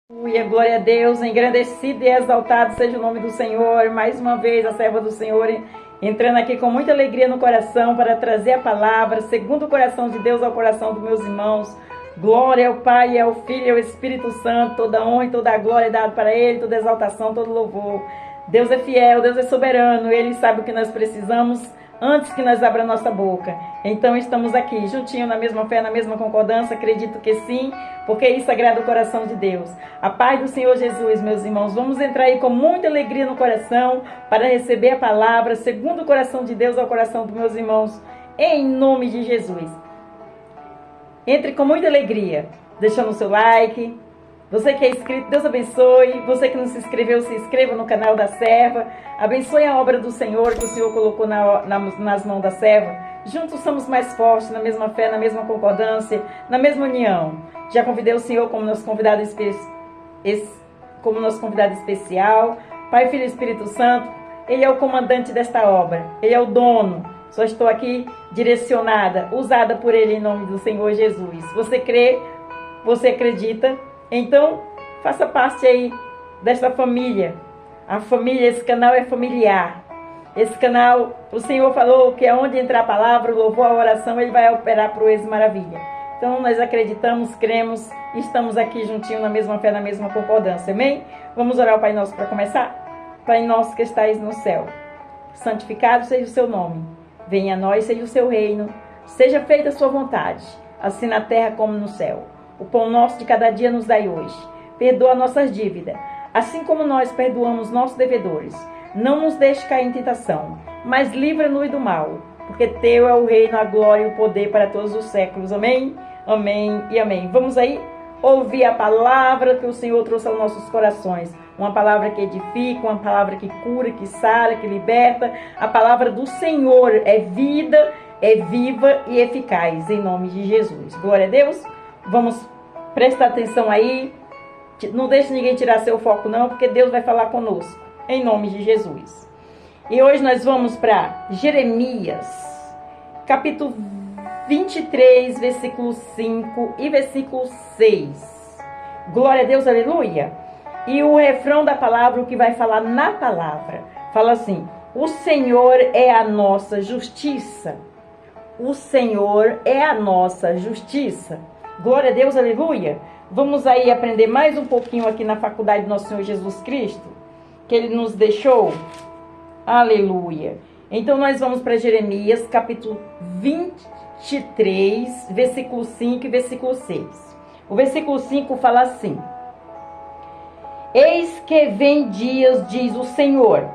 Aleluia, glória a Deus, engrandecido e exaltado seja o nome do Senhor. Mais uma vez a serva do Senhor entrando aqui com muita alegria no coração para trazer a palavra, segundo o coração de Deus ao coração dos meus irmãos. Glória ao Pai, ao Filho e ao Espírito Santo, toda honra e toda a glória é dada para Ele, toda exaltação, todo louvor. Deus é fiel, Deus é soberano, Ele sabe o que nós precisamos antes que nós abra nossa boca. Então estamos aqui, juntinho na mesma fé, na mesma concordância, acredito que sim, porque isso agrada o coração de Deus. A paz do Senhor Jesus, meus irmãos, vamos entrar aí com muita alegria no coração para receber a palavra, segundo o coração de Deus ao coração dos meus irmãos, em nome de Jesus. Entre com muita alegria, deixando o seu like. Você que é inscrito, Deus abençoe. Você que não se inscreveu, se inscreva no canal da serva. Abençoe a obra do Senhor que o Senhor colocou nas mãos da serva. Juntos somos mais fortes, na mesma fé, na mesma concordância, na mesma união. Já convidei o Senhor como nosso convidado especial. Pai, Filho e Espírito Santo, Ele é o comandante desta obra. Ele é o dono. Só estou aqui direcionada, usada por Ele em nome do Senhor Jesus. Você crê? Você acredita? Então, faça parte aí desta família. A família, esse canal é familiar. Esse canal, o Senhor falou que é onde entrar a palavra, o louvor, a oração, Ele vai operar proezas e maravilha. Então, nós acreditamos, cremos e estamos aqui juntinho na mesma fé, na mesma concordância. Amém? Vamos orar ao Pai Nosso para começar? Pai Nosso que estais no céu, santificado seja o seu nome. Venha a nós, seja o seu reino. Seja feita a sua vontade, assim na terra como no céu. O pão nosso de cada dia nos dai hoje. Perdoa nossas dívidas, assim como nós perdoamos nossos devedores. Não nos deixe cair em tentação, mas livra-nos do mal, porque teu é o reino, a glória e o poder para todos os séculos. Amém? Amém e amém. Vamos aí ouvir a palavra que o Senhor trouxe aos nossos corações. Uma palavra que edifica, uma palavra que cura, que sara, que liberta. A palavra do Senhor é vida, é viva e eficaz, em nome de Jesus. Glória a Deus. Vamos prestar atenção aí. Não deixe ninguém tirar seu foco não, porque Deus vai falar conosco, em nome de Jesus. E hoje nós vamos para Jeremias, capítulo 23, versículo 5 e versículo 6. Glória a Deus, aleluia. E o refrão da palavra, o que vai falar na palavra, fala assim: o Senhor é a nossa justiça. O Senhor é a nossa justiça. Glória a Deus, aleluia. Vamos aí aprender mais um pouquinho aqui na faculdade do nosso Senhor Jesus Cristo, que Ele nos deixou. Aleluia. Então nós vamos para Jeremias, capítulo 23, versículo 5 e versículo 6. O versículo 5 fala assim: eis que vem dias, diz o Senhor,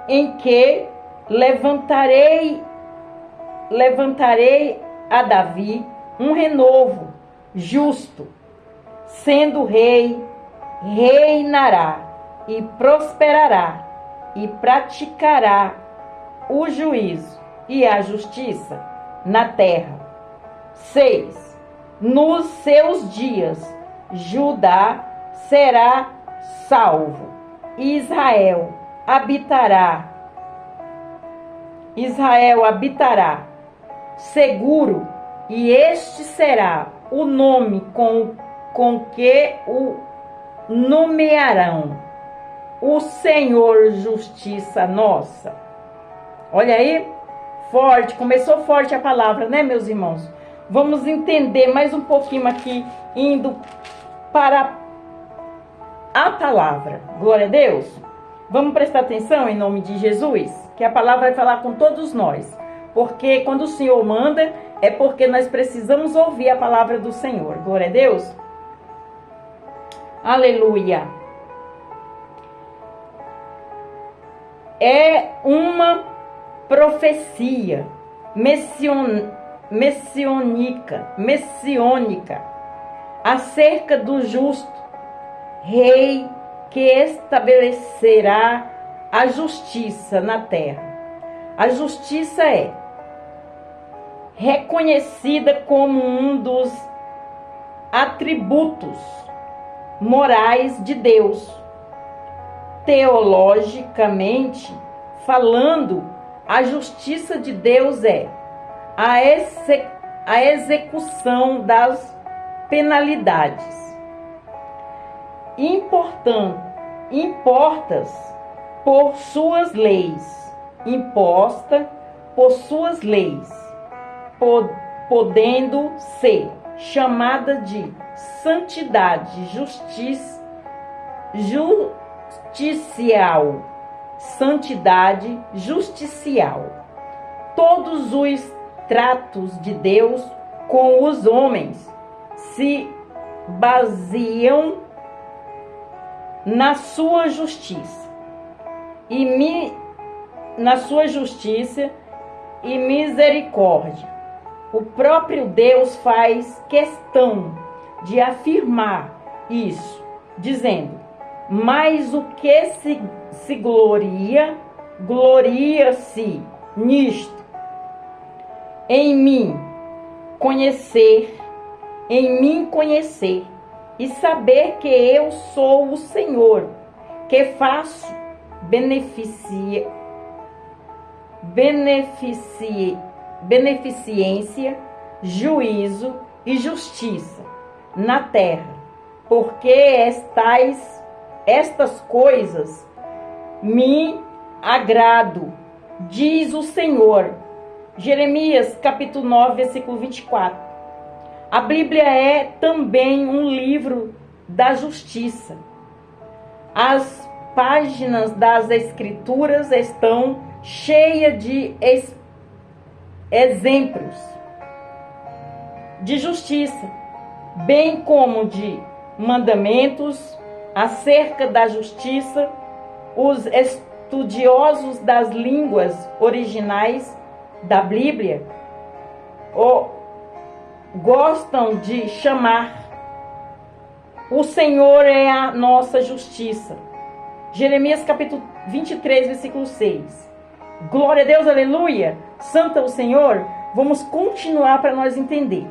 em que levantarei a Davi um renovo justo, sendo rei, reinará e prosperará e praticará o juízo e a justiça na terra. 6. Nos seus dias, Judá será salvo, Israel habitará seguro, e este será o nome com que o nomearão: o Senhor justiça nossa. Olha aí, forte, começou forte a palavra, né, meus irmãos? Vamos entender mais um pouquinho aqui, indo para a palavra. Glória a Deus. Vamos prestar atenção em nome de Jesus, que a palavra vai falar com todos nós. Porque quando o Senhor manda, é porque nós precisamos ouvir a palavra do Senhor. Glória a Deus. Aleluia. É uma profecia messiânica acerca do justo rei que estabelecerá a justiça na terra. A justiça é reconhecida como um dos atributos morais de Deus. Teologicamente falando, a justiça de Deus é a execução das penalidades impostas por suas leis, podendo ser chamada de santidade justicial. Todos os tratos de Deus com os homens se baseiam na sua justiça e misericórdia. O próprio Deus faz questão de afirmar isso, dizendo: mas o que se gloria-se nisto, em mim conhecer e saber que eu sou o Senhor, que faço beneficência, juízo e justiça na terra, porque estas coisas me agrado, diz o Senhor. Jeremias capítulo 9, versículo 24. A Bíblia é também um livro da justiça. As páginas das Escrituras estão cheias de exemplos de justiça, bem como de mandamentos acerca da justiça. Os estudiosos das línguas originais da Bíblia gostam de chamar o Senhor é a nossa justiça. Jeremias capítulo 23, versículo 6. Glória a Deus, aleluia! Santo é o Senhor. Vamos continuar para nós entender.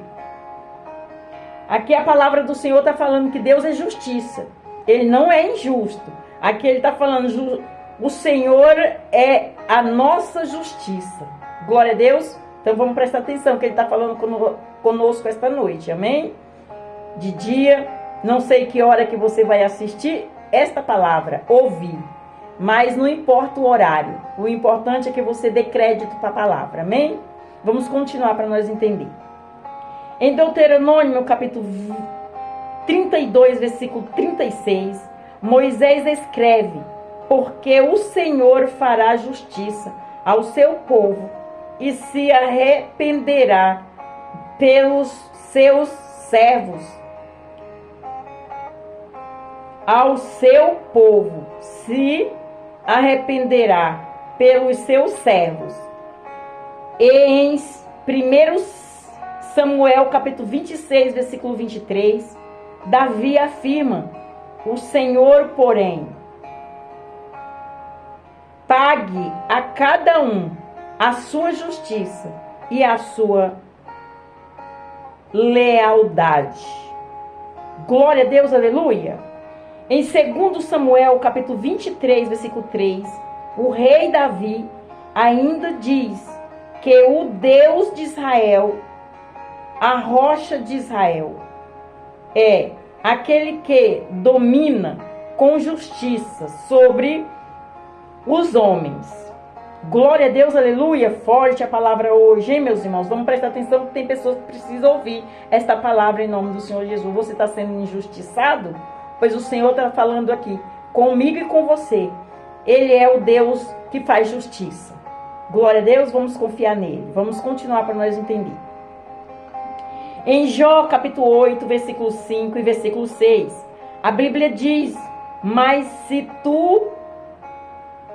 Aqui a palavra do Senhor está falando que Deus é justiça. Ele não é injusto. Aqui ele está falando, o Senhor é a nossa justiça. Glória a Deus. Então vamos prestar atenção que ele está falando conosco esta noite. Amém? De dia, não sei que hora que você vai assistir esta palavra, ouvir. Mas não importa o horário. O importante é que você dê crédito para a palavra. Amém? Vamos continuar para nós entender. Em Deuteronômio, capítulo 32, versículo 36, Moisés escreve: porque o Senhor fará justiça ao seu povo e se arrependerá pelos seus servos. Ao seu povo se arrependerá pelos seus servos. E em 1 Samuel capítulo 26, versículo 23, Davi afirma: o Senhor, porém, pague a cada um a sua justiça e a sua lealdade. Glória a Deus, aleluia. Em 2 Samuel, capítulo 23, versículo 3, o rei Davi ainda diz que o Deus de Israel, a rocha de Israel, é aquele que domina com justiça sobre os homens. Glória a Deus, aleluia. Forte a palavra hoje, hein, meus irmãos? Vamos prestar atenção que tem pessoas que precisam ouvir esta palavra em nome do Senhor Jesus. Você está sendo injustiçado? Pois o Senhor está falando aqui comigo e com você. Ele é o Deus que faz justiça. Glória a Deus, vamos confiar nele. Vamos continuar para nós entender. Em Jó, capítulo 8, versículo 5 e versículo 6, a Bíblia diz: mas se tu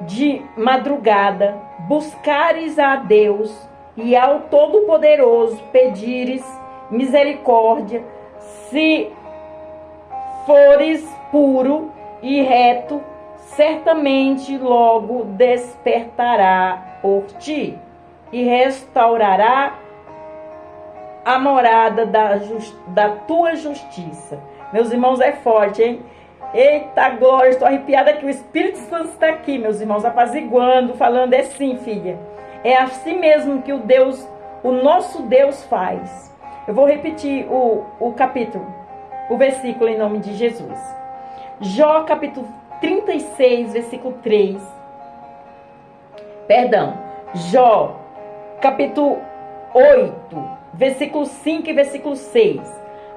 de madrugada buscares a Deus e ao Todo-Poderoso pedires misericórdia, se fores puro e reto, certamente logo despertará por ti e restaurará a morada da tua justiça. Meus irmãos, é forte, hein? Eita glória, estou arrepiada que o Espírito Santo está aqui, meus irmãos, apaziguando, falando: é sim, filha. É assim mesmo que o nosso Deus faz. Eu vou repetir o capítulo, o versículo em nome de Jesus. Jó capítulo 36, versículo 3. Perdão. Jó capítulo 8, versículo 5 e versículo 6.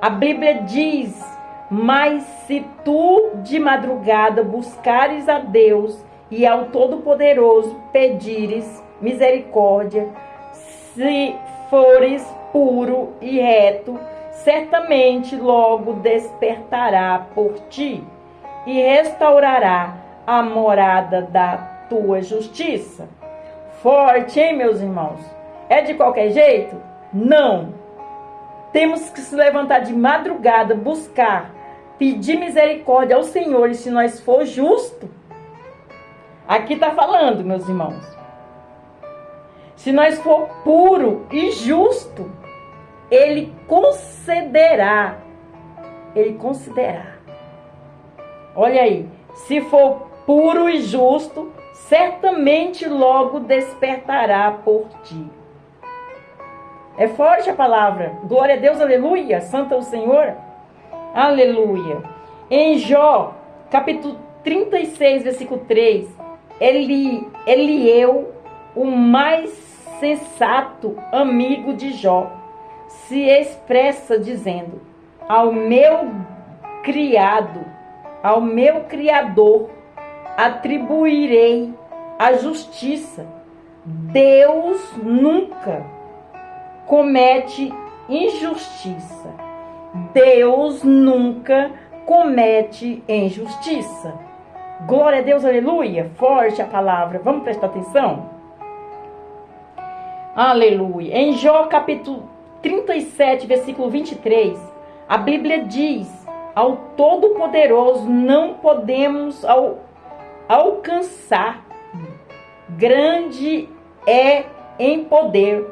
A Bíblia diz: mas se tu de madrugada buscares a Deus e ao Todo-Poderoso pedires misericórdia, se fores puro e reto, certamente logo despertará por ti e restaurará a morada da tua justiça. Forte, hein, meus irmãos? É de qualquer jeito? Não. Temos que se levantar de madrugada, buscar, pedir misericórdia ao Senhor, e se nós for justo, aqui está falando, meus irmãos, se nós for puro e justo, Ele concederá. Ele concederá. Olha aí, se for puro e justo, certamente logo despertará por ti. É forte a palavra. Glória a Deus, aleluia. Santo é o Senhor. Aleluia. Em Jó, capítulo 36, versículo 3, Elieu, o mais sensato amigo de Jó, se expressa dizendo: ao meu criado, ao meu Criador, atribuirei a justiça. Deus nunca comete injustiça. Deus nunca comete injustiça. Glória a Deus, aleluia. Forte a palavra. Vamos prestar atenção? Aleluia. Em Jó capítulo 37, versículo 23, a Bíblia diz: ao Todo-Poderoso não podemos alcançar. Grande é em poder,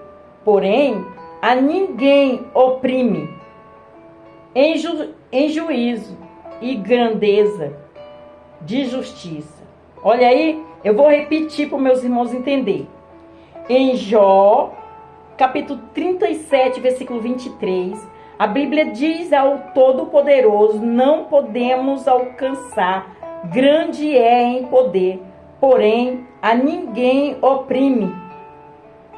porém a ninguém oprime. Em juízo e grandeza de justiça. Olha aí, eu vou repetir para os meus irmãos entenderem. Em Jó, capítulo 37, versículo 23, a Bíblia diz: ao Todo-Poderoso não podemos alcançar. Grande é em poder, porém a ninguém oprime.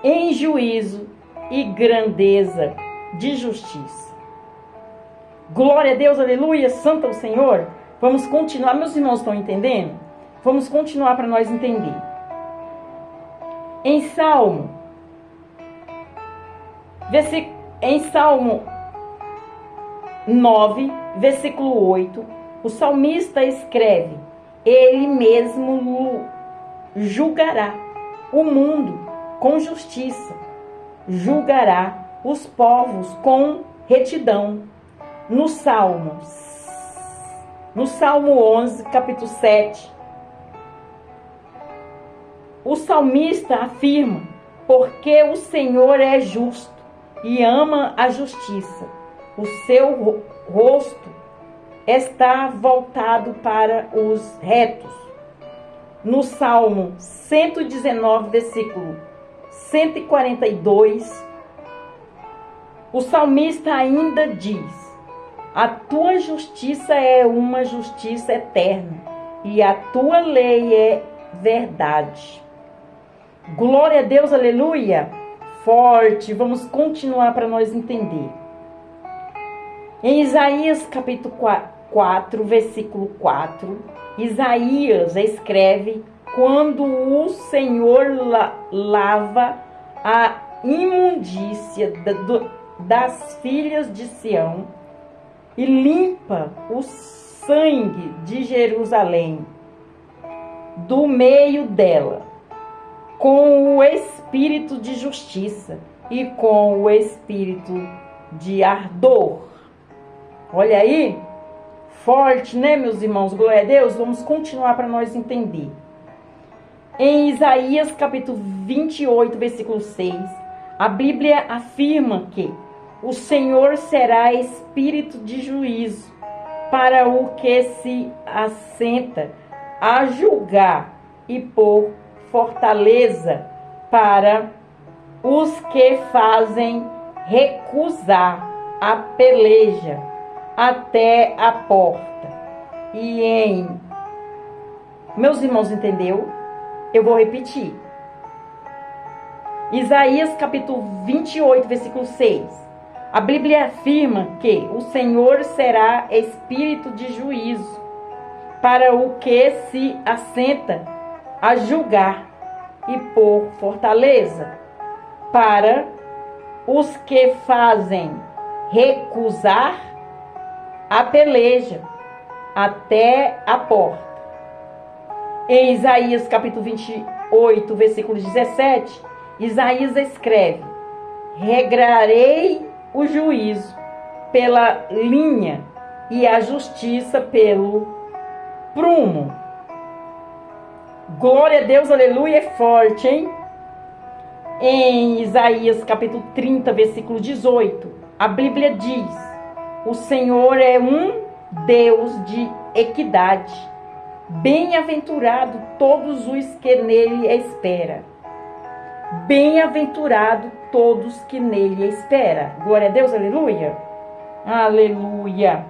Em juízo e grandeza de justiça. Glória a Deus, aleluia, santo é o Senhor. Vamos continuar, meus irmãos estão entendendo? Vamos continuar para nós entender. Em Salmo 9, versículo 8, o salmista escreve: Ele mesmo julgará o mundo com justiça, julgará os povos com retidão. No Salmo 11, capítulo 7, o salmista afirma: porque o Senhor é justo e ama a justiça, o seu rosto está voltado para os retos. No Salmo 119, versículo 142, o salmista ainda diz: a tua justiça é uma justiça eterna e a tua lei é verdade. Glória a Deus, aleluia. Forte, vamos continuar para nós entender. Em Isaías capítulo 4, versículo 4, Isaías escreve: quando o Senhor lava a imundícia das filhas de Sião e limpa o sangue de Jerusalém do meio dela, com o espírito de justiça e com o espírito de ardor. Olha aí, forte, né, meus irmãos? Glória a Deus. Vamos continuar para nós entender. Em Isaías capítulo 28, versículo 6, a Bíblia afirma que o Senhor será espírito de juízo para o que se assenta a julgar e por fortaleza para os que fazem recusar a peleja até a porta. e em... Meus irmãos, entendeu? Eu vou repetir. Isaías capítulo 28, versículo 6. A Bíblia afirma que o Senhor será espírito de juízo para o que se assenta a julgar e por fortaleza, para os que fazem recusar a peleja até a porta. Em Isaías capítulo 28, versículo 17, Isaías escreve: regrarei o juízo pela linha e a justiça pelo prumo. Glória a Deus, aleluia, é forte, hein? Em Isaías capítulo 30, versículo 18, a Bíblia diz: o Senhor é um Deus de equidade. Bem-aventurado todos os que nele esperam. Bem-aventurado todos que nele esperam. Glória a Deus, aleluia. Aleluia.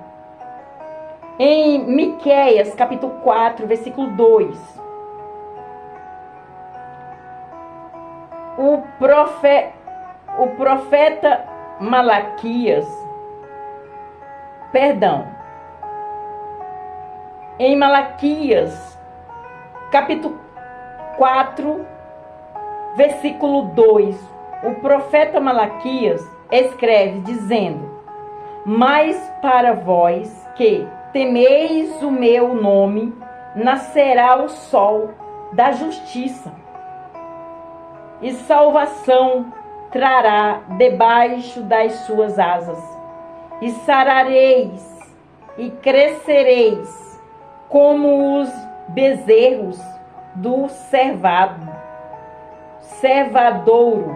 Em Miqueias, capítulo 4, versículo 2. O profeta Malaquias, em Malaquias, capítulo 4, versículo 2, o profeta Malaquias escreve dizendo: mas para vós que temeis o meu nome, nascerá o sol da justiça, e salvação trará debaixo das suas asas, e sarareis e crescereis como os bezerros do cervadouro.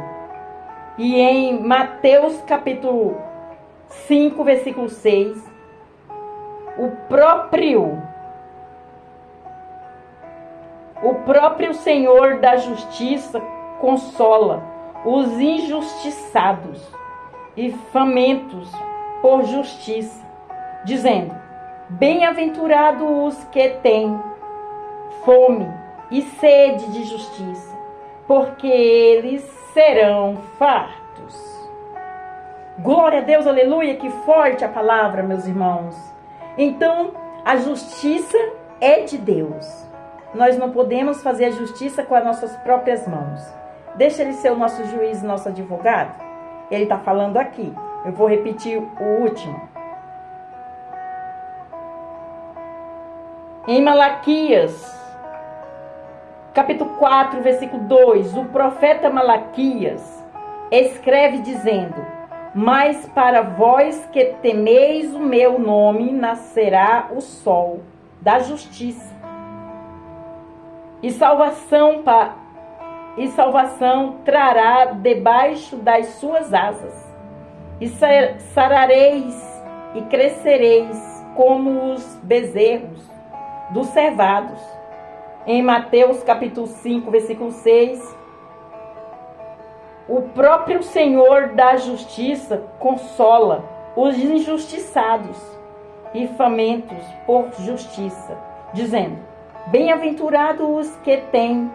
E em Mateus capítulo 5, versículo 6, o próprio Senhor da justiça consola os injustiçados e famintos por justiça, dizendo: bem-aventurados os que têm fome e sede de justiça, porque eles serão fartos. Glória a Deus, aleluia, que forte a palavra, meus irmãos. Então, a justiça é de Deus. Nós não podemos fazer a justiça com as nossas próprias mãos. Deixa ele ser o nosso juiz, nosso advogado. Ele está falando aqui. Eu vou repetir o último. Em Malaquias, capítulo 4, versículo 2, o profeta Malaquias escreve dizendo: mas para vós que temeis o meu nome, nascerá o sol da justiça, e salvação trará debaixo das suas asas, e sarareis e crescereis como os bezerros dos cervados. Em Mateus capítulo 5, versículo 6, o próprio Senhor da justiça consola os injustiçados e famintos por justiça, dizendo: bem-aventurados os que têm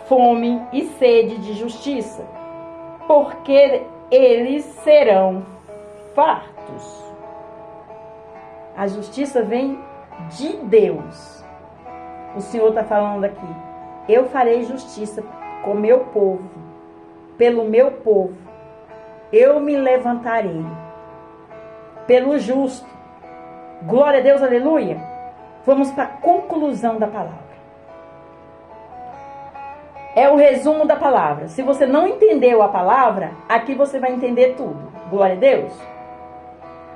fome e sede de justiça, porque eles serão fartos. A justiça vem de Deus. O Senhor está falando aqui: eu farei justiça com o meu povo, pelo meu povo. Eu me levantarei pelo justo. Glória a Deus, aleluia. Vamos para a conclusão da palavra. É o resumo da palavra. Se você não entendeu a palavra, aqui você vai entender tudo. Glória a Deus.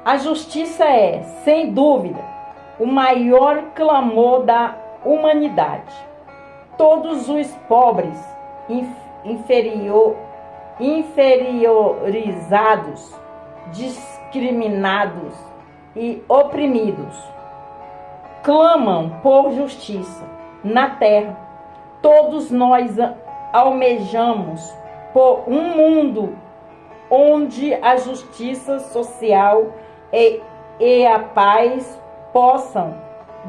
A justiça é, sem dúvida, o maior clamor da humanidade. Todos os pobres, inferiorizados, discriminados e oprimidos, clamam por justiça na terra. Todos nós almejamos por um mundo onde a justiça social e a paz possam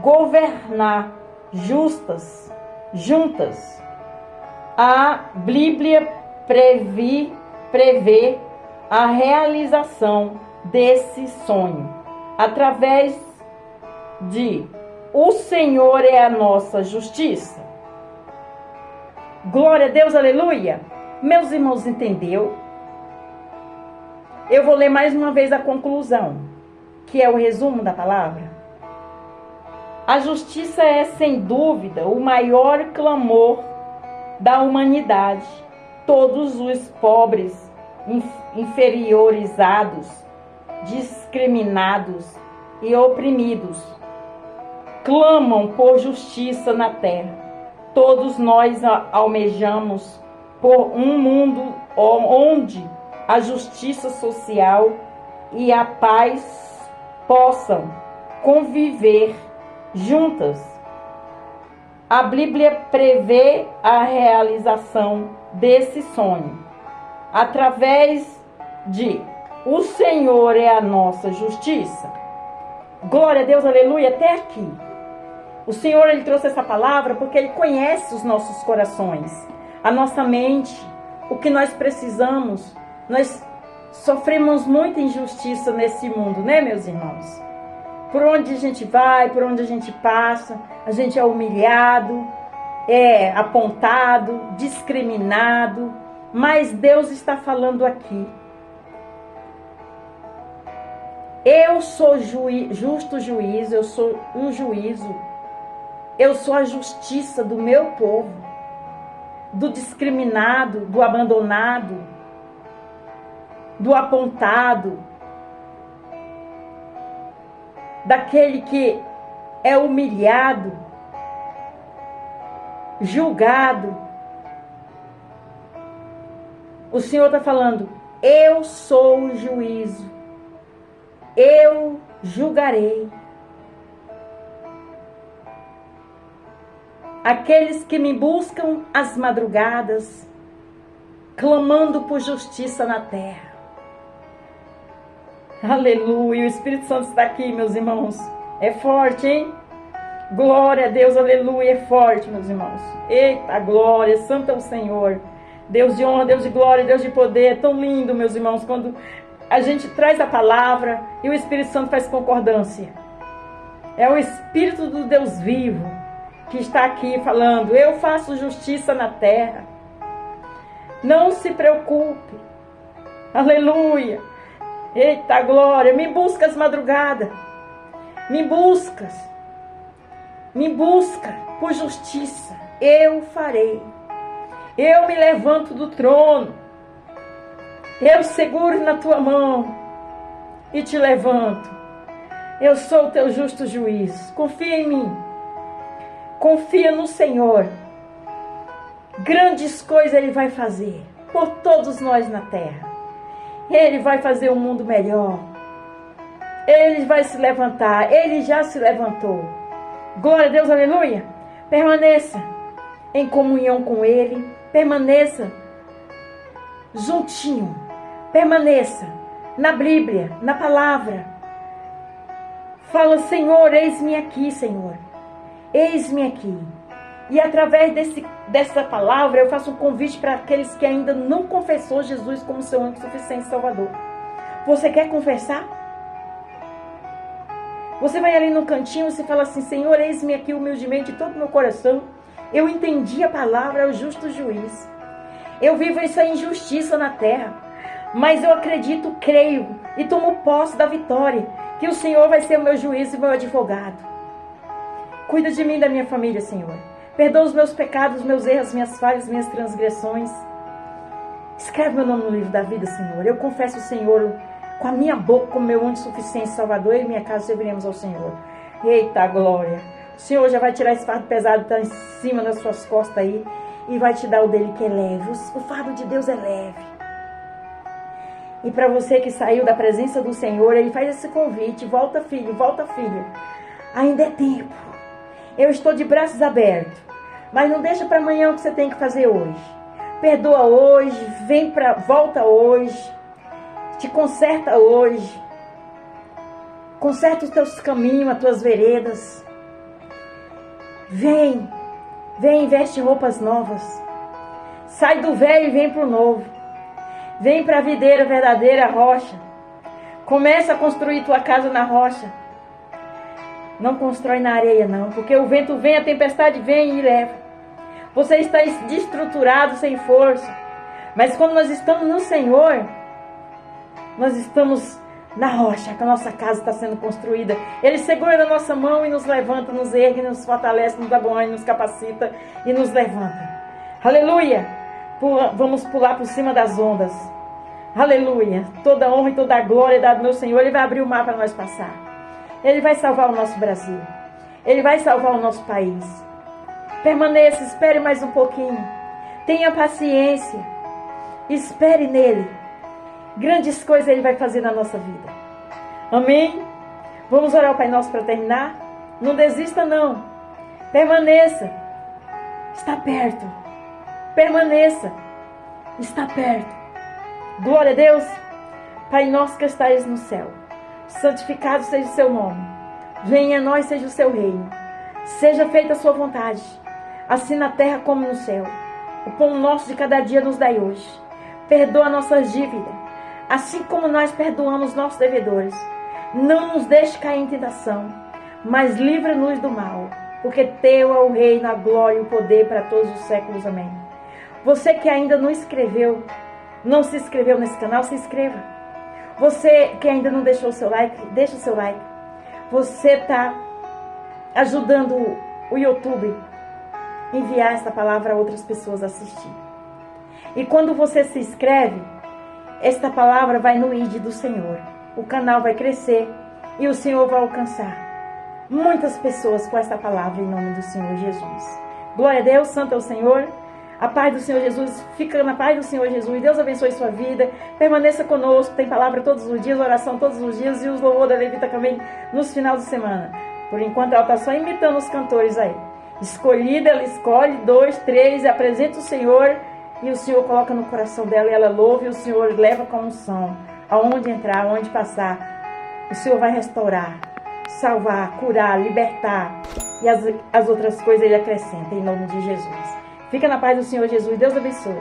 governar juntas. A Bíblia prevê a realização desse sonho através de o Senhor é a nossa justiça. Glória a Deus, aleluia. Meus irmãos, entendeu? Eu vou ler mais uma vez a conclusão, que é o resumo da palavra. A justiça é, sem dúvida, o maior clamor da humanidade. Todos os pobres, inferiorizados, discriminados e oprimidos clamam por justiça na terra. Todos nós almejamos por um mundo onde a justiça social e a paz possam conviver juntas. A Bíblia prevê a realização desse sonho através de o Senhor é a nossa justiça. Glória a Deus, aleluia, até aqui. O Senhor, Ele trouxe essa palavra porque Ele conhece os nossos corações, a nossa mente, o que nós precisamos. Nós sofremos muita injustiça nesse mundo, né, meus irmãos? Por onde a gente vai, por onde a gente passa, a gente é humilhado, é apontado, discriminado. Mas Deus está falando aqui. Eu sou justo juiz, eu sou o juízo. Eu sou a justiça do meu povo, do discriminado, do abandonado, do apontado, daquele que é humilhado, julgado. O Senhor está falando, eu sou o juízo, eu julgarei. Aqueles que me buscam às madrugadas, clamando por justiça na terra. Aleluia, o Espírito Santo está aqui, meus irmãos. É forte, hein? Glória a Deus, aleluia, é forte, meus irmãos. Eita, glória, santo é o Senhor. Deus de honra, Deus de glória, Deus de poder. É tão lindo, meus irmãos, quando a gente traz a palavra e o Espírito Santo faz concordância. É o Espírito do Deus vivo que está aqui falando, eu faço justiça na terra. Não se preocupe. Aleluia. Eita glória, me busca às madrugadas. Me busca por justiça. Eu farei. Eu me levanto do trono. Eu seguro na tua mão e te levanto. Eu sou o teu justo juiz. Confia em mim. Confia no Senhor. Grandes coisas Ele vai fazer por todos nós na terra. Ele vai fazer um mundo melhor. Ele vai se levantar. Ele já se levantou. Glória a Deus, aleluia. Permaneça em comunhão com Ele. Permaneça juntinho. Permaneça na Bíblia, na palavra. Fala, Senhor, eis-me aqui, Senhor. Eis-me aqui. E através dessa palavra eu faço um convite para aqueles que ainda não confessou Jesus como seu único suficiente Salvador. Você quer confessar? Você vai ali no cantinho e fala assim, Senhor, eis-me aqui humildemente de todo o meu coração. Eu entendi a palavra, é o justo juiz. Eu vivo essa injustiça na terra. Mas eu acredito, creio e tomo posse da vitória. Que o Senhor vai ser o meu juiz e meu advogado. Cuida de mim e da minha família, Senhor. Perdoa os meus pecados, meus erros, minhas falhas, minhas transgressões. Escreve meu nome no livro da vida, Senhor. Eu confesso o Senhor com a minha boca, como meu único suficiente Salvador. Eu e minha casa serviremos ao Senhor. Eita glória. O Senhor já vai tirar esse fardo pesado que está em cima das suas costas aí. E vai te dar o dele que é leve. O fardo de Deus é leve. E para você que saiu da presença do Senhor, Ele faz esse convite. Volta, filho, volta, filha. Ainda é tempo. Eu estou de braços abertos. Mas não deixa para amanhã o que você tem que fazer hoje. Perdoa hoje, volta hoje. Te conserta hoje. Conserta os teus caminhos, as tuas veredas. Vem, vem e veste roupas novas. Sai do velho e vem para o novo. Vem para a videira verdadeira, a rocha. Começa a construir tua casa na rocha. Não constrói na areia não, porque o vento vem, a tempestade vem e leva. Você está desestruturado, sem força. Mas quando nós estamos no Senhor, nós estamos na rocha, que a nossa casa está sendo construída. Ele segura na nossa mão e nos levanta, nos ergue, nos fortalece, nos dá bom ânimo, nos capacita e nos levanta. Aleluia! Vamos pular por cima das ondas. Aleluia! Toda honra e toda glória é dada ao meu Senhor. Ele vai abrir o mar para nós passar. Ele vai salvar o nosso Brasil. Ele vai salvar o nosso país. Permaneça, espere mais um pouquinho. Tenha paciência. Espere nele. Grandes coisas ele vai fazer na nossa vida. Amém? Vamos orar ao Pai Nosso para terminar? Não desista não. Permaneça. Está perto. Permaneça. Está perto. Glória a Deus. Pai nosso que estais no céu. Santificado seja o seu nome. Venha a nós, seja o seu reino. Seja feita a sua vontade, assim na terra como no céu. O pão nosso de cada dia nos dai hoje. Perdoa nossas dívidas, assim como nós perdoamos nossos devedores. Não nos deixe cair em tentação, mas livra-nos do mal, porque teu é o reino, a glória e o poder para todos os séculos. Amém. Você que ainda não escreveu, não se inscreveu nesse canal, se inscreva. Você que ainda não deixou o seu like, deixa o seu like. Você está ajudando o YouTube a enviar essa palavra a outras pessoas assistir. E quando você se inscreve, esta palavra vai no ID do Senhor. O canal vai crescer e o Senhor vai alcançar muitas pessoas com esta palavra em nome do Senhor Jesus. Glória a Deus, santo é o Senhor. A paz do Senhor Jesus, fica na paz do Senhor Jesus. Deus abençoe sua vida. Permaneça conosco. Tem palavra todos os dias, oração todos os dias. E os louvores da Levita também nos finais de semana. Por enquanto ela está só imitando os cantores aí. Escolhida, ela escolhe 2, 3, apresenta o Senhor. E o Senhor coloca no coração dela e ela louva. E o Senhor leva com unção. Aonde entrar, aonde passar. O Senhor vai restaurar, salvar, curar, libertar. E as outras coisas Ele acrescenta em nome de Jesus. Fica na paz do Senhor Jesus. Deus abençoe.